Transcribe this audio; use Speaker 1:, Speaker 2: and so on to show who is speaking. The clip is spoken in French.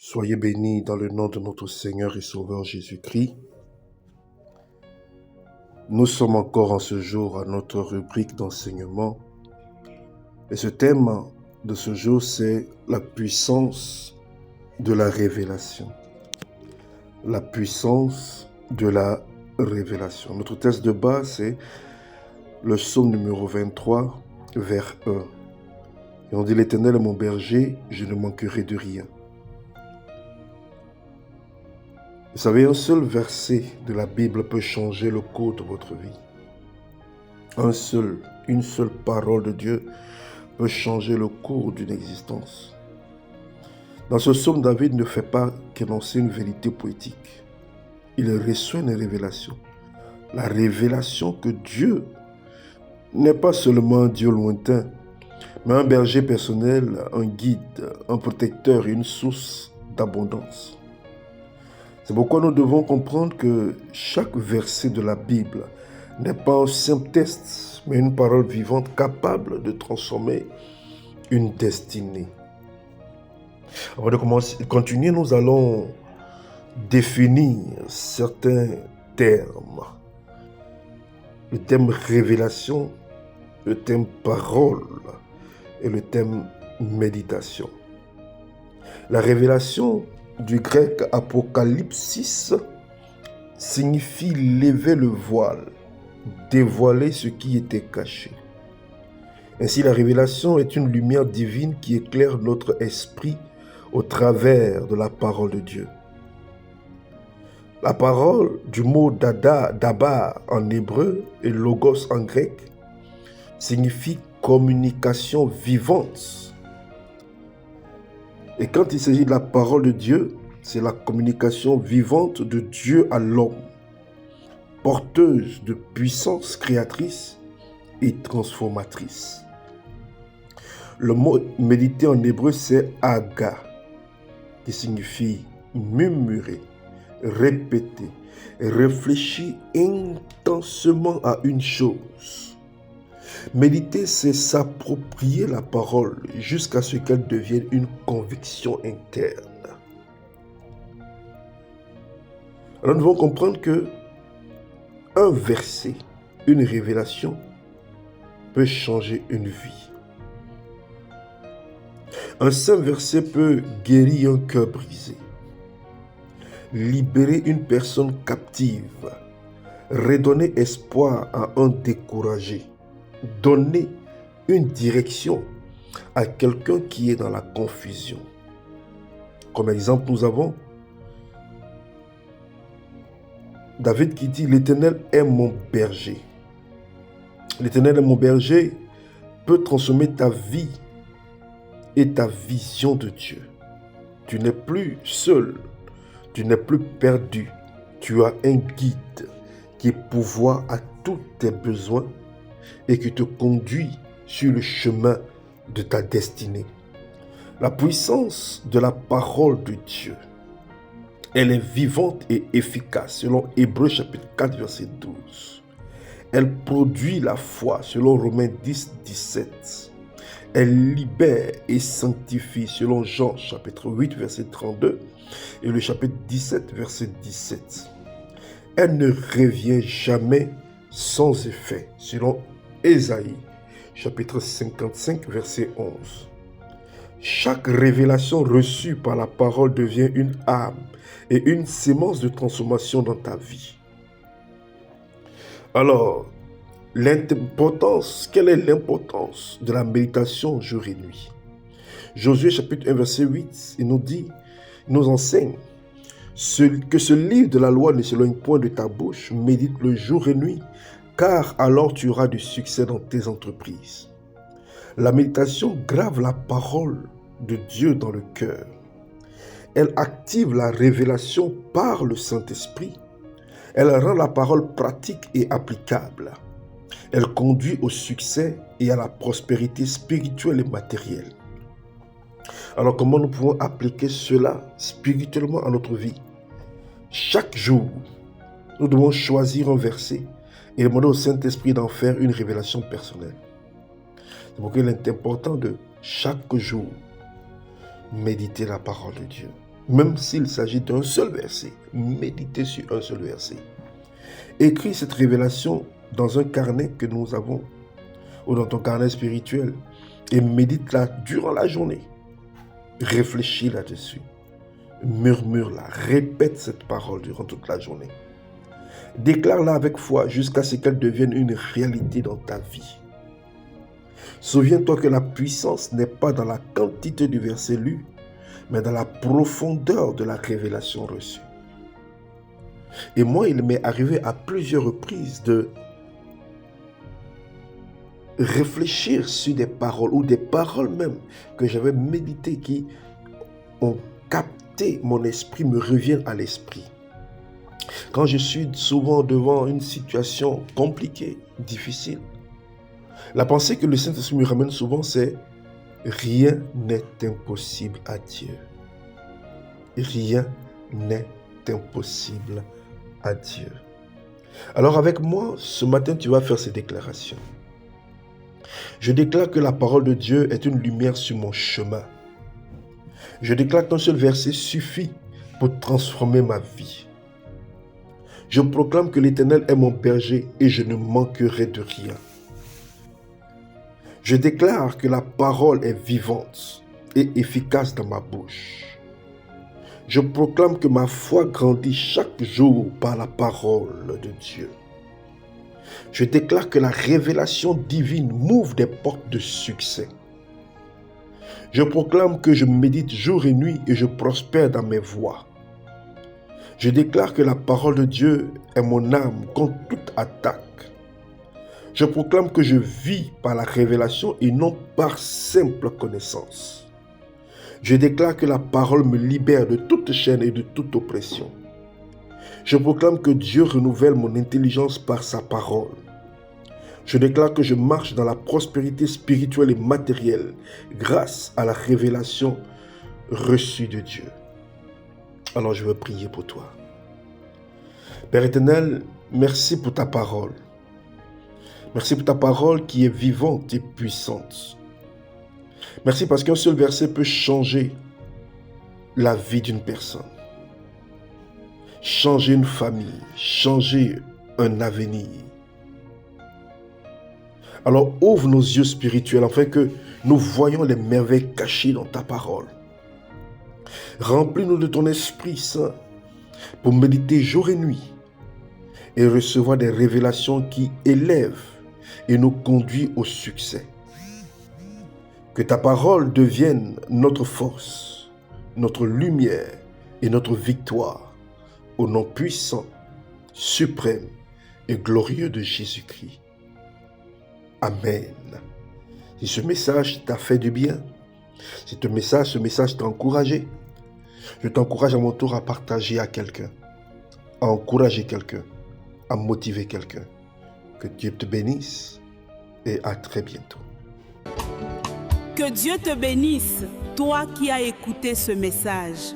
Speaker 1: Soyez bénis dans le nom de notre Seigneur et Sauveur Jésus-Christ. Nous sommes encore en ce jour à notre rubrique d'enseignement. Et ce thème de ce jour, c'est la puissance de la révélation. La puissance de la révélation. Notre texte de base, c'est le psaume numéro 23, vers 1. Et on dit: l'Éternel est mon berger, je ne manquerai de rien. Vous savez, un seul verset de la Bible peut changer le cours de votre vie. Une seule parole de Dieu peut changer le cours d'une existence. Dans ce psaume, David ne fait pas qu'énoncer une vérité poétique. Il reçoit une révélation. La révélation que Dieu n'est pas seulement un Dieu lointain, mais un berger personnel, un guide, un protecteur et une source d'abondance. C'est pourquoi nous devons comprendre que chaque verset de la Bible n'est pas un simple texte, mais une parole vivante capable de transformer une destinée. Avant de continuer, nous allons définir certains termes. Le thème révélation, le thème parole et le thème méditation. La révélation du grec apocalypsis signifie lever le voile, dévoiler ce qui était caché. Ainsi, la révélation est une lumière divine qui éclaire notre esprit au travers de la parole de Dieu. La parole du mot daba en hébreu et logos en grec signifie communication vivante. Et quand il s'agit de la parole de Dieu, c'est la communication vivante de Dieu à l'homme, porteuse de puissance créatrice et transformatrice. Le mot méditer en hébreu, c'est aga, qui signifie murmurer, répéter, réfléchir intensément à une chose. Méditer, c'est s'approprier la parole jusqu'à ce qu'elle devienne une conviction interne. Alors nous devons comprendre que un verset, une révélation, peut changer une vie. Un simple verset peut guérir un cœur brisé, libérer une personne captive, redonner espoir à un découragé, donner une direction à quelqu'un qui est dans la confusion. Comme exemple, nous avons David qui dit: l'Éternel est mon berger. L'Éternel est mon berger peut transformer ta vie et ta vision de Dieu. Tu n'es plus seul, tu n'es plus perdu. Tu as un guide qui pourvoit à tous tes besoins et qui te conduit sur le chemin de ta destinée. La puissance de la parole de Dieu, elle est vivante et efficace, selon Hébreux chapitre 4, verset 12. Elle produit la foi, selon Romains 10, 17. Elle libère et sanctifie, selon Jean chapitre 8, verset 32, et le chapitre 17, verset 17. Elle ne revient jamais sans effet, selon Ésaïe, chapitre 55, verset 11. Chaque révélation reçue par la parole devient une âme et une sémence de transformation dans ta vie. Alors, quelle est l'importance de la méditation jour et nuit? Josué, chapitre 1, verset 8, il nous enseigne que ce livre de la loi ne s'éloigne point de ta bouche, médite le jour et nuit, car alors tu auras du succès dans tes entreprises. La méditation grave la parole de Dieu dans le cœur. Elle active la révélation par le Saint-Esprit. Elle rend la parole pratique et applicable. Elle conduit au succès et à la prospérité spirituelle et matérielle. Alors comment nous pouvons appliquer cela spirituellement à notre vie? Chaque jour, nous devons choisir un verset et demander au Saint-Esprit d'en faire une révélation personnelle. C'est pourquoi il est important de chaque jour méditer la parole de Dieu. même s'il s'agit d'un seul verset. Méditez sur un seul verset. Écris cette révélation dans un carnet que nous avons, ou dans ton carnet spirituel, et médite-la durant la journée. Réfléchis là-dessus. Murmure-la. Répète cette parole durant toute la journée. Déclare-la avec foi jusqu'à ce qu'elle devienne une réalité dans ta vie. Souviens-toi que la puissance n'est pas dans la quantité du verset lu, mais dans la profondeur de la révélation reçue. Et moi, il m'est arrivé à plusieurs reprises de réfléchir sur des paroles, ou des paroles même que j'avais méditées, qui ont capté mon esprit, me reviennent à l'esprit. Quand je suis souvent devant une situation compliquée, difficile, la pensée que le Saint-Esprit me ramène souvent, c'est « Rien n'est impossible à Dieu. Rien n'est impossible à Dieu. » Alors avec moi, ce matin, tu vas faire ces déclarations. Je déclare que la parole de Dieu est une lumière sur mon chemin. Je déclare qu'un seul verset suffit pour transformer ma vie. Je proclame que l'Éternel est mon berger et je ne manquerai de rien. Je déclare que la parole est vivante et efficace dans ma bouche. Je proclame que ma foi grandit chaque jour par la parole de Dieu. Je déclare que la révélation divine m'ouvre des portes de succès. Je proclame que je médite jour et nuit et je prospère dans mes voies. Je déclare que la parole de Dieu est mon âme contre toute attaque. Je proclame que je vis par la révélation et non par simple connaissance. Je déclare que la parole me libère de toute chaîne et de toute oppression. Je proclame que Dieu renouvelle mon intelligence par sa parole. Je déclare que je marche dans la prospérité spirituelle et matérielle grâce à la révélation reçue de Dieu. Alors je veux prier pour toi. Père éternel, merci pour ta parole. Merci pour ta parole qui est vivante et puissante. Merci parce qu'un seul verset peut changer la vie d'une personne. Changer une famille, changer un avenir. Alors ouvre nos yeux spirituels afin que nous voyions les merveilles cachées dans ta parole. Remplis-nous de ton Esprit Saint pour méditer jour et nuit et recevoir des révélations qui élèvent et nous conduisent au succès. Que ta parole devienne notre force, notre lumière et notre victoire au nom puissant, suprême et glorieux de Jésus-Christ. Amen. Si ce message t'a fait du bien, si ce message t'a encouragé, je t'encourage à mon tour à partager à quelqu'un, à encourager quelqu'un, à motiver quelqu'un. Que Dieu te bénisse et à très bientôt.
Speaker 2: Que Dieu te bénisse, toi qui as écouté ce message.